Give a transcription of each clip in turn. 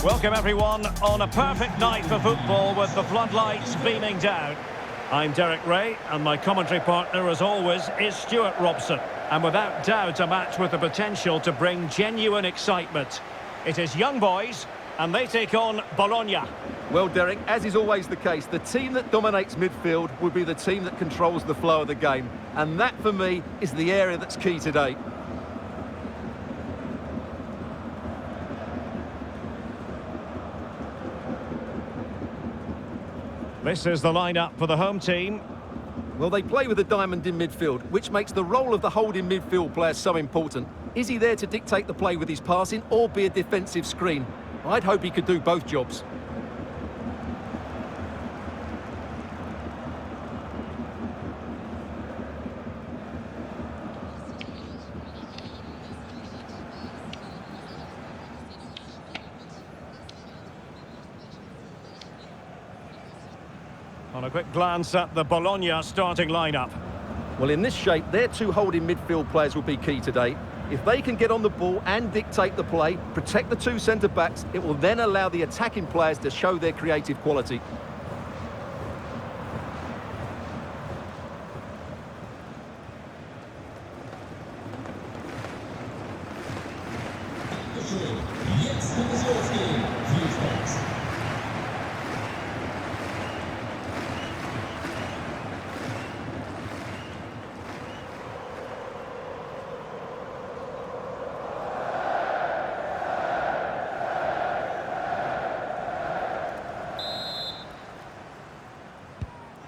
Welcome everyone on a perfect night for football with the floodlights beaming down. I'm Derek Ray and my commentary partner as always is Stuart Robson. And without doubt a match with the potential to bring genuine excitement. It is young boys and they take on Bologna. Well, Derek, as is always the case, the team that dominates midfield will be the team that controls the flow of the game. And that, for me, is the area that's key today. This is the lineup for the home team. Well, they play with a diamond in midfield, which makes the role of the holding midfield player so important. Is he there to dictate the play with his passing or be a defensive screen? I'd hope he could do both jobs. On a quick glance at the Bologna starting lineup. Well, in this shape, their two holding midfield players will be key today. If they can get on the ball and dictate the play, protect the two centre-backs, it will then allow the attacking players to show their creative quality.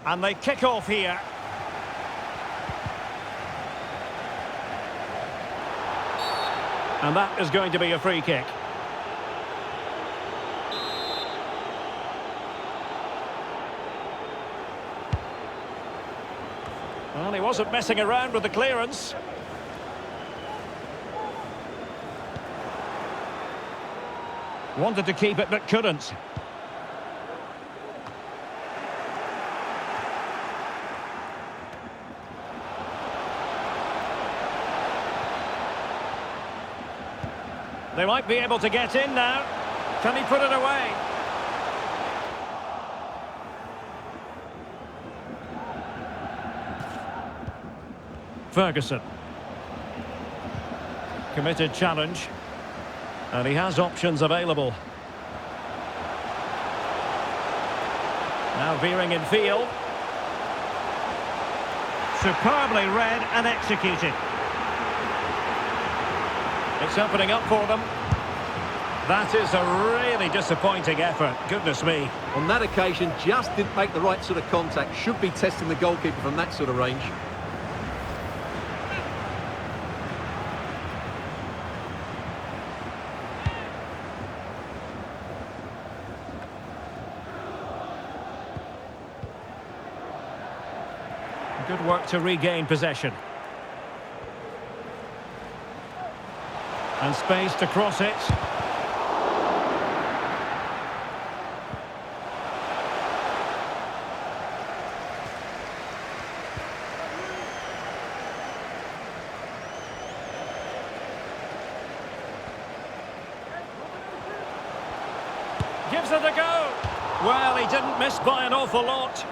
And they kick off here. And that is going to be a free kick. Well, he wasn't messing around with the clearance. Wanted to keep it but couldn't. They might be able to get in now. Can he put it away? Ferguson. Committed challenge. And he has options available. Now veering in field. Superbly read and executed. It's opening up for them. That is a really disappointing effort. Goodness me. On that occasion, just didn't make the right sort of contact. Should be testing the goalkeeper from that sort of range. Good work to regain possession. And space to cross it. Gives it a go. Well, he didn't miss by an awful lot.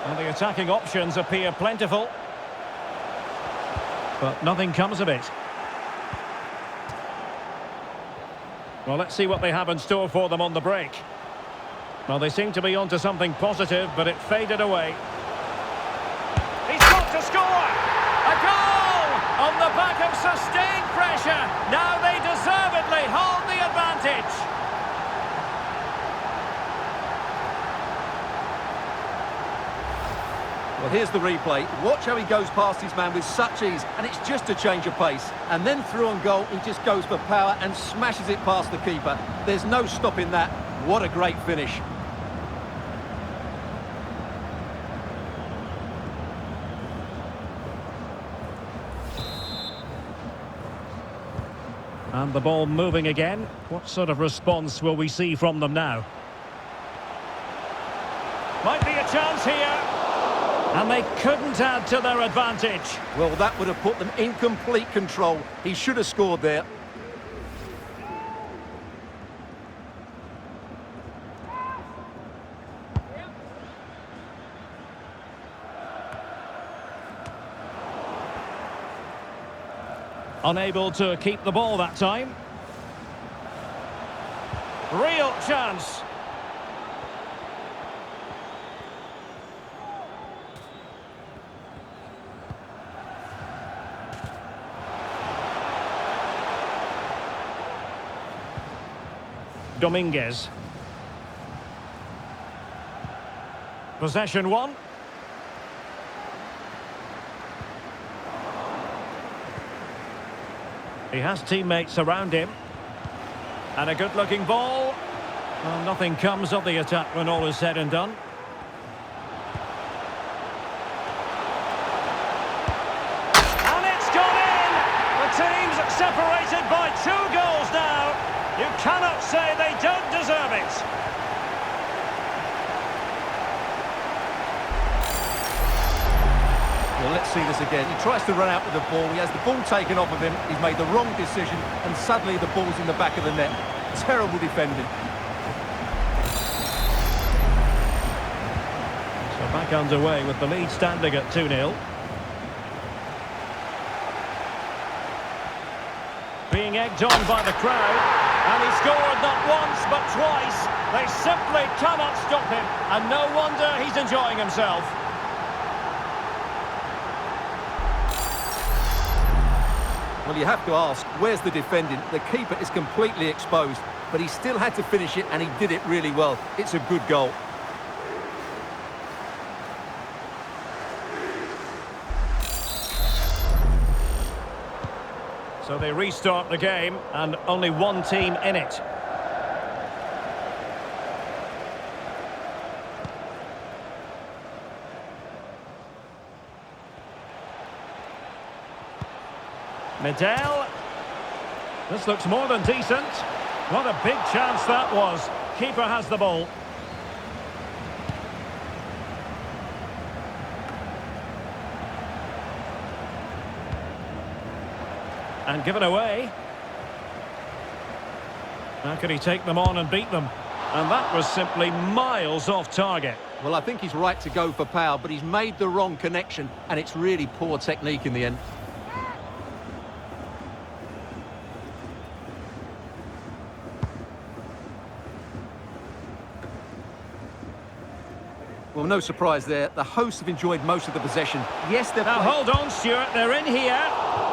And the attacking options appear plentiful. But nothing comes of it. Well, let's see what they have in store for them on the break. Well, they seem to be onto something positive, but it faded away. He's got to score! A goal! On the back of sustained pressure. Now they deservedly hold the advantage. Well, here's the replay. Watch how he goes past his man with such ease, and it's just a change of pace. And then through on goal, he just goes for power and smashes it past the keeper. There's no stopping that. What a great finish. And the ball moving again. What sort of response will we see from them now? Might be a chance here. And they couldn't add to their advantage. Well, that would have put them in complete control. He should have scored there. Unable to keep the ball that time. Real chance. Dominguez. Possession one. He has teammates around him. And a good-looking ball. Well, nothing comes of the attack when all is said and done. And it's gone in! The team's separated by 2 goals now. You cannot say they don't deserve it. Well, let's see this again. He tries to run out with the ball. He has the ball taken off of him. He's made the wrong decision, and suddenly the ball's in the back of the net. Terrible defending. So back underway with the lead standing at 2-0. Being egged on by the crowd, and he scored not once but twice. They simply cannot stop him, and no wonder he's enjoying himself. Well, you have to ask, where's the defending? The keeper is completely exposed, but he still had to finish it, and he did it really well. It's a good goal. So they restart the game, and only one team in it. Medel. This looks more than decent. What a big chance that was. Keeper has the ball. And given away. How could he take them on and beat them? And that was simply miles off target. Well, I think he's right to go for power, but he's made the wrong connection, and it's really poor technique in the end. Well, no surprise there. The hosts have enjoyed most of the possession. Yes, they're... Now, hold on, Stuart. They're in here.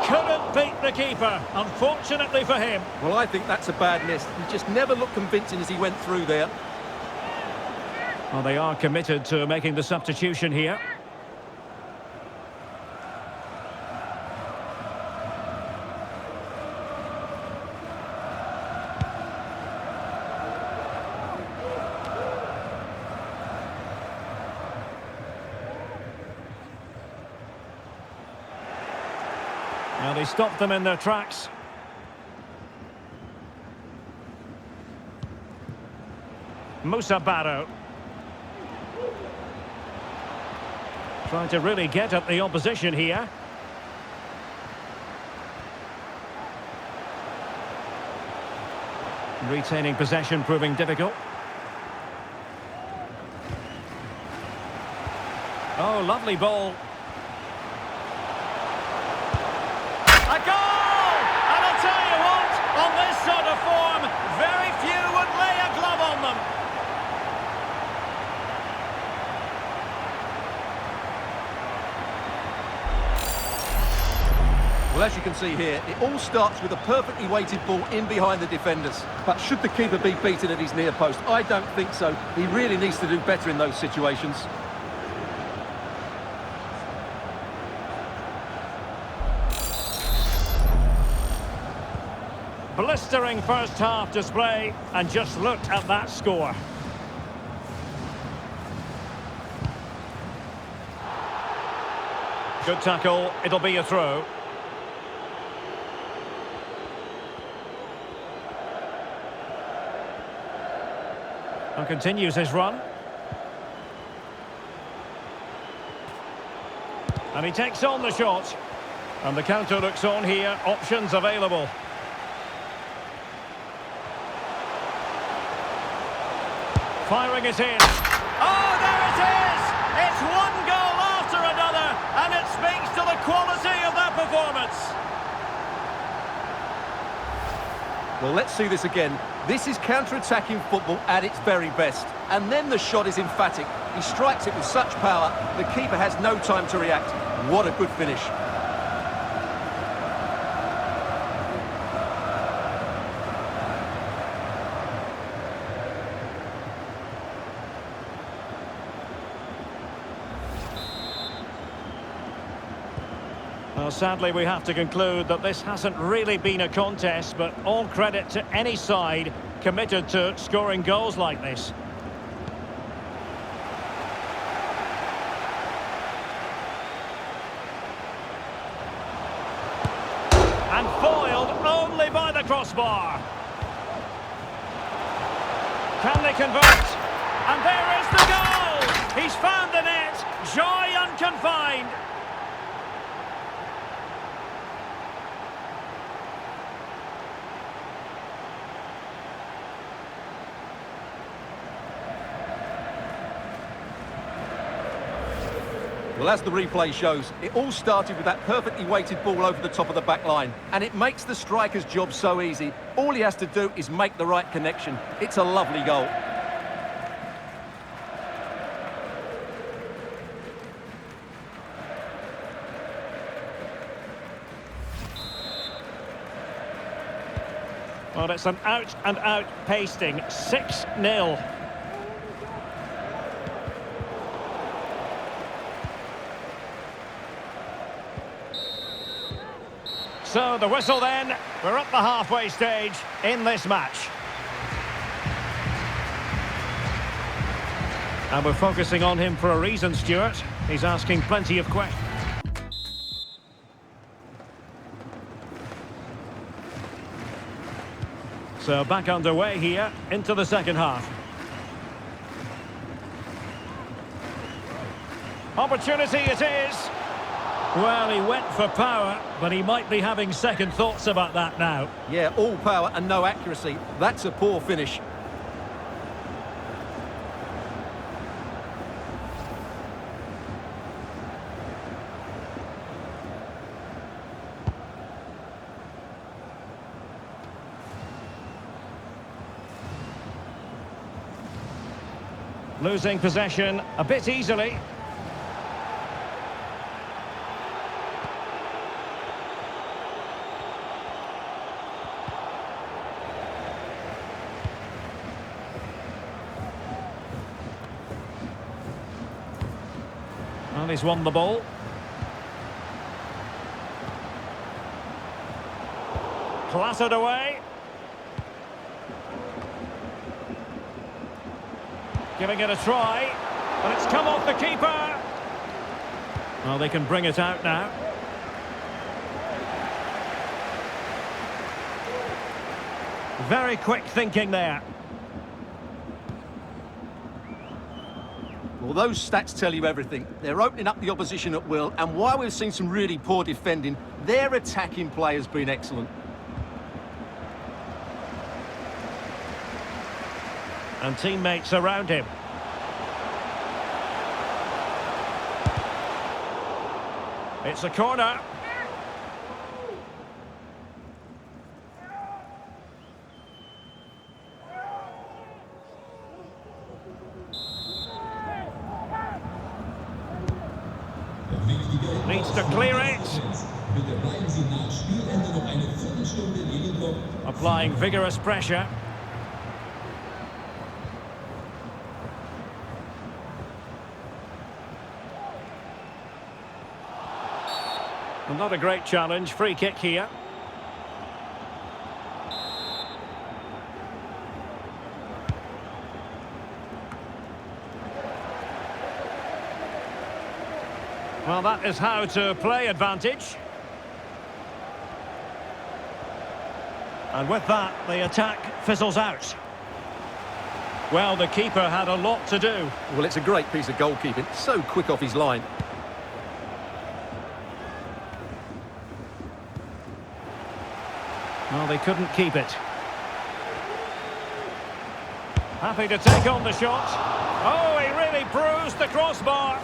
Couldn't beat the keeper, unfortunately for him. Well, I think that's a bad miss. He just never looked convincing as he went through there. Well, they are committed to making the substitution here. Now they stopped them in their tracks. Musa Barrow. Trying to really get at the opposition here. Retaining possession proving difficult. Oh, lovely ball. A goal! And I'll tell you what, on this sort of form, very few would lay a glove on them. Well, as you can see here, it all starts with a perfectly weighted ball in behind the defenders. But should the keeper be beaten at his near post? I don't think so. He really needs to do better in those situations. Blistering first half display, and just look at that score. Good tackle, it'll be a throw. And continues his run. And he takes on the shot. And the counter looks on here. Options available. Firing it in. Oh, there it is! It's one goal after another, and it speaks to the quality of that performance. Well, let's see this again. This is counter-attacking football at its very best. And then the shot is emphatic. He strikes it with such power, the keeper has no time to react. What a good finish. Well, sadly, we have to conclude that this hasn't really been a contest, but all credit to any side committed to scoring goals like this. And foiled only by the crossbar. Can they convert? And there is the goal! He's found the net. Joy unconfined. Well, as the replay shows, it all started with that perfectly weighted ball over the top of the back line. And it makes the striker's job so easy. All he has to do is make the right connection. It's a lovely goal. Well, it's an out-and-out pasting. 6-0. So the whistle then, we're at the halfway stage in this match. And we're focusing on him for a reason, Stuart. He's asking plenty of questions. So back underway here, into the second half. Opportunity it is. Well, he went for power, but he might be having second thoughts about that now. Yeah, all power and no accuracy. That's a poor finish. Losing possession a bit easily. Well, he's won the ball. Clattered away. Giving it a try. But it's come off the keeper. Well, they can bring it out now. Very quick thinking there. Well, those stats tell you everything. They're opening up the opposition at will, and while we've seen some really poor defending, their attacking play has been excellent. And teammates around him. It's a corner. Needs to clear it. Applying vigorous pressure. Well, not a great challenge. Free kick here. Well, that is how to play advantage. And with that, the attack fizzles out. Well, the keeper had a lot to do. Well, it's a great piece of goalkeeping. So quick off his line. Well, they couldn't keep it. Happy to take on the shot. Oh, he really bruised the crossbar.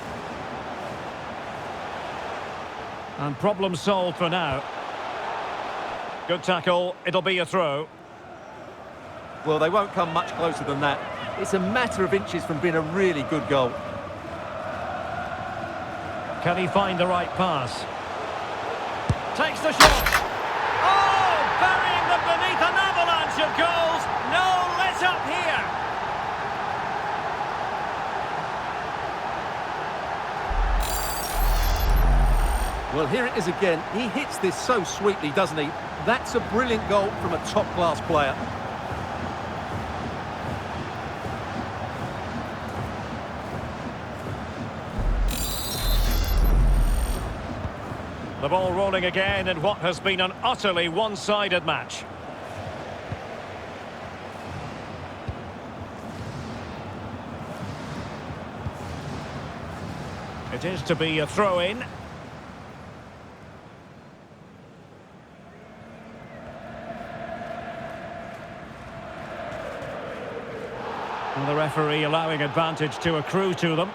And problem solved for now. Good tackle. It'll be a throw. Well, they won't come much closer than that. It's a matter of inches from being a really good goal. Can he find the right pass? Takes the shot. Oh, burying them beneath an avalanche of goals. No let up here. Well, here it is again. He hits this so sweetly, doesn't he? That's a brilliant goal from a top-class player. The ball rolling again in what has been an utterly one-sided match. It is to be a throw-in. And the referee allowing advantage to accrue to them.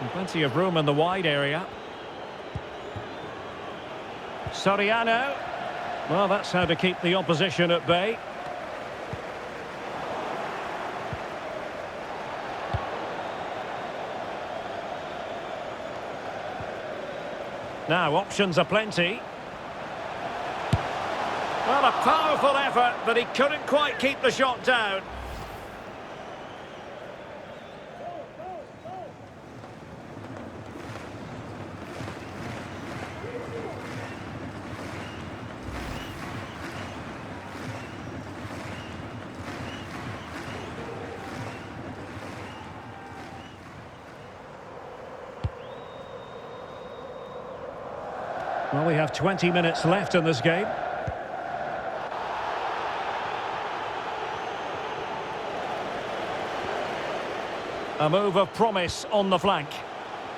And plenty of room in the wide area. Soriano. Well, that's how to keep the opposition at bay. Now, options are plenty. Well, a powerful effort, but he couldn't quite keep the shot down. Well, we have 20 minutes left in this game. A move of promise on the flank.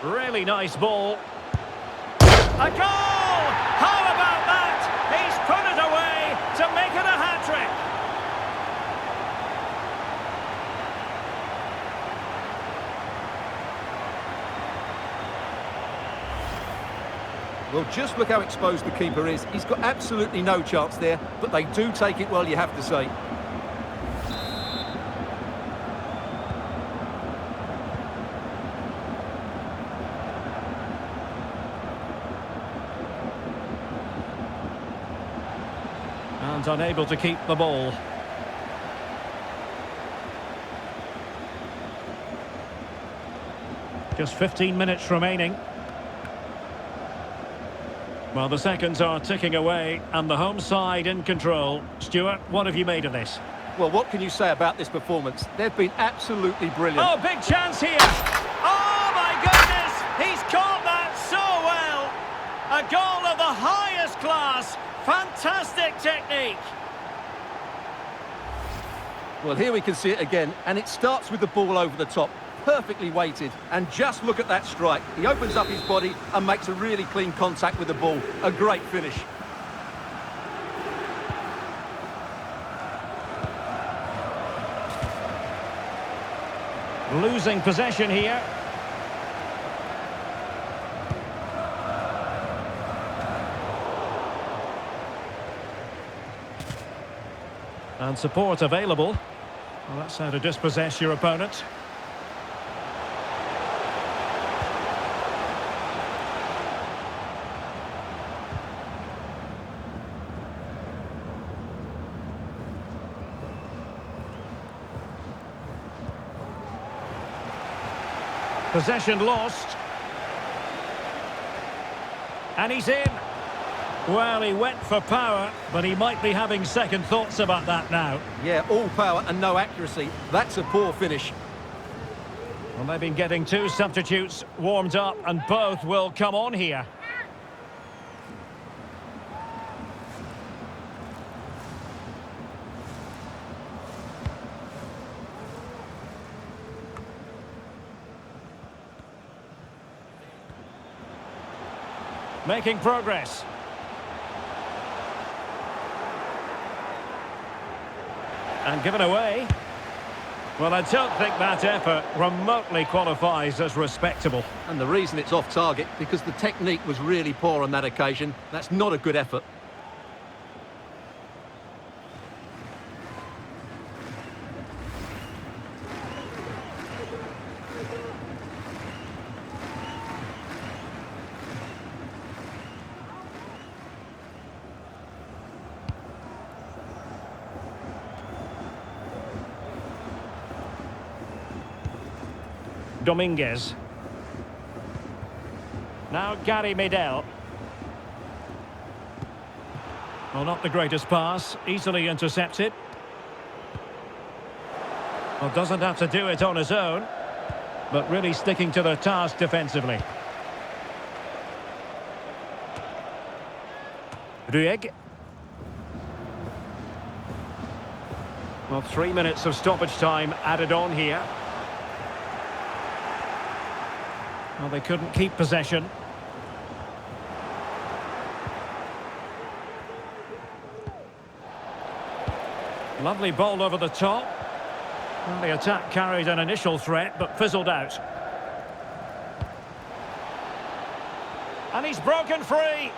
Really nice ball. A goal! How about that? He's put it away to make it a hat-trick. Well, just look how exposed the keeper is. He's got absolutely no chance there, but they do take it well, you have to say. And unable to keep the ball. Just 15 minutes remaining. Well, the seconds are ticking away, and the home side in control. Stuart, what have you made of this? Well, what can you say about this performance? They've been absolutely brilliant. Oh, big chance here! Oh, my goodness! He's caught that so well! A goal of the highest class! Fantastic technique! Well, here we can see it again, and it starts with the ball over the top. Perfectly weighted, and just look at that strike. He opens up his body and makes a really clean contact with the ball. A great finish. Losing possession here. And support available. Well, that's how to dispossess your opponent. Possession lost. And he's in. Well, he went for power, but he might be having second thoughts about that now. Yeah, all power and no accuracy. That's a poor finish. Well, they've been getting two substitutes warmed up, and both will come on here. Making progress. And given away. Well, I don't think that effort remotely qualifies as respectable. And the reason it's off target, because the technique was really poor on that occasion. That's not a good effort. Dominguez. Now Gary Medel. Well, not the greatest pass, easily intercepted. Well, doesn't have to do it on his own, but really sticking to the task defensively. Rueg. Well, 3 minutes of stoppage time added on here. Well, they couldn't keep possession. Lovely ball over the top. Well, the attack carried an initial threat, but fizzled out. And he's broken free.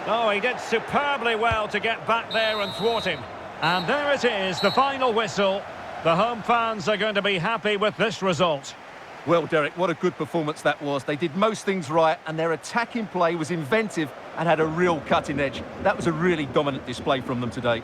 Oh, he did superbly well to get back there and thwart him. And there it is, the final whistle. The home fans are going to be happy with this result. Well, Derek, what a good performance that was. They did most things right, and their attacking play was inventive and had a real cutting edge. That was a really dominant display from them today.